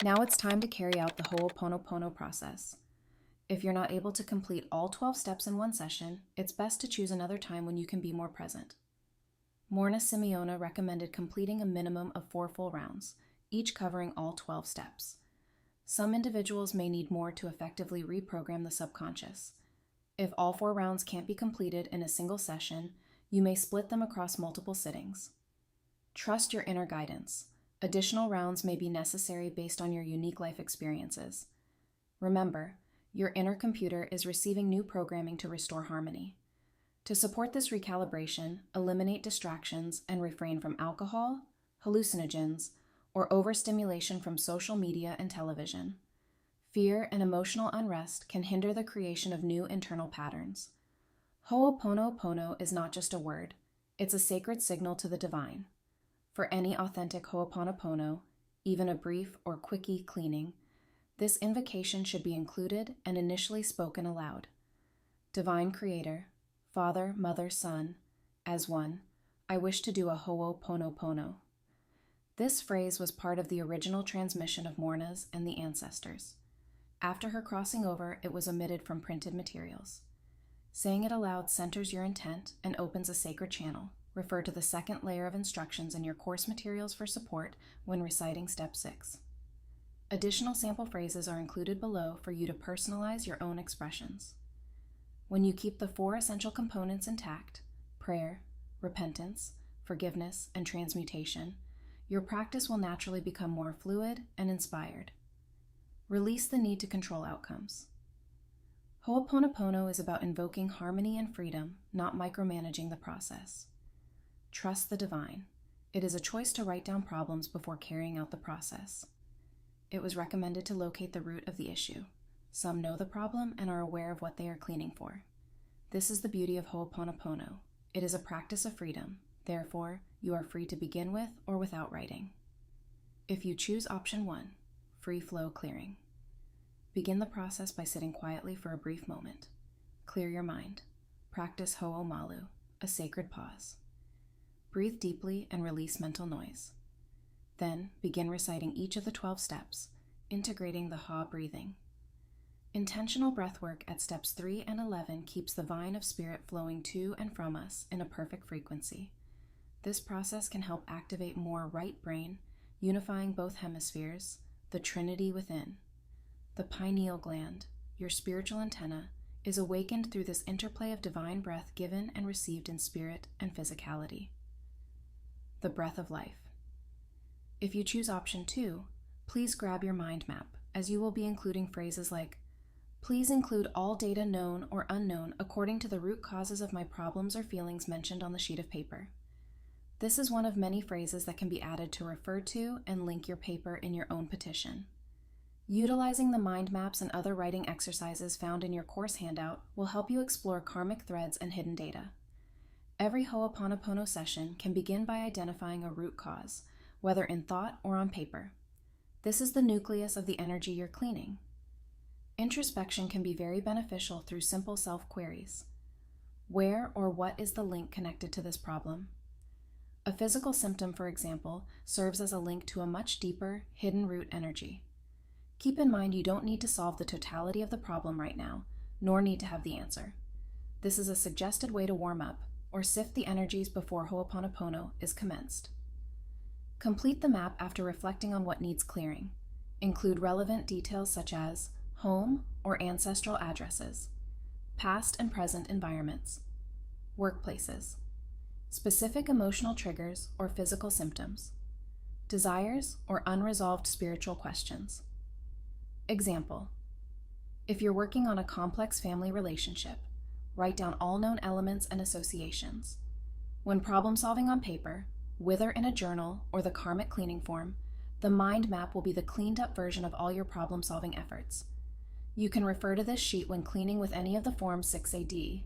Now it's time to carry out the Ho'oponopono process. If you're not able to complete all 12 steps in one session, it's best to choose another time when you can be more present. Morrnah Simeona recommended completing a minimum of 4 full rounds, each covering all 12 steps. Some individuals may need more to effectively reprogram the subconscious. If all 4 rounds can't be completed in a single session, you may split them across multiple sittings. Trust your inner guidance. Additional rounds may be necessary based on your unique life experiences. Remember, your inner computer is receiving new programming to restore harmony. To support this recalibration, eliminate distractions and refrain from alcohol, hallucinogens, or overstimulation from social media and television. Fear and emotional unrest can hinder the creation of new internal patterns. Ho'oponopono is not just a word, it's a sacred signal to the divine. For any authentic Ho'oponopono, even a brief or quickie cleaning, this invocation should be included and initially spoken aloud. Divine Creator, Father, Mother, Son, as one, I wish to do a Ho'oponopono. This phrase was part of the original transmission of Morrnah's and the ancestors. After her crossing over, it was omitted from printed materials. Saying it aloud centers your intent and opens a sacred channel. Refer to the second layer of instructions in your course materials for support when reciting Step 6. Additional sample phrases are included below for you to personalize your own expressions. When you keep the 4 essential components intact, prayer, repentance, forgiveness, and transmutation, your practice will naturally become more fluid and inspired. Release the need to control outcomes. Ho'oponopono is about invoking harmony and freedom, not micromanaging the process. Trust the divine. It is a choice to write down problems before carrying out the process. It was recommended to locate the root of the issue. Some know the problem and are aware of what they are cleaning for. This is the beauty of Ho'oponopono. It is a practice of freedom. Therefore, you are free to begin with or without writing. If you choose option 1, free flow clearing. Begin the process by sitting quietly for a brief moment. Clear your mind. Practice Ho'omalu, a sacred pause. Breathe deeply and release mental noise. Then begin reciting each of the 12 steps, integrating the Ha breathing. Intentional breathwork at steps 3 and 11 keeps the vine of spirit flowing to and from us in a perfect frequency. This process can help activate more right brain, unifying both hemispheres, the trinity within. The pineal gland, your spiritual antenna, is awakened through this interplay of divine breath given and received in spirit and physicality. The breath of life. If you choose option 2, please grab your mind map, as you will be including phrases like, please include all data known or unknown according to the root causes of my problems or feelings mentioned on the sheet of paper. This is one of many phrases that can be added to refer to and link your paper in your own petition. Utilizing the mind maps and other writing exercises found in your course handout will help you explore karmic threads and hidden data. Every Ho'oponopono session can begin by identifying a root cause, whether in thought or on paper. This is the nucleus of the energy you're cleaning. Introspection can be very beneficial through simple self-queries. Where or what is the link connected to this problem? A physical symptom, for example, serves as a link to a much deeper, hidden root energy. Keep in mind you don't need to solve the totality of the problem right now, nor need to have the answer. This is a suggested way to warm up, or sift the energies before Ho'oponopono is commenced. Complete the map after reflecting on what needs clearing. Include relevant details such as home or ancestral addresses, past and present environments, workplaces, specific emotional triggers or physical symptoms, desires or unresolved spiritual questions. Example: if you're working on a complex family relationship, write down all known elements and associations. When problem solving on paper, whether in a journal or the karmic cleaning form, the mind map will be the cleaned up version of all your problem solving efforts. You can refer to this sheet when cleaning with any of the forms 6AD,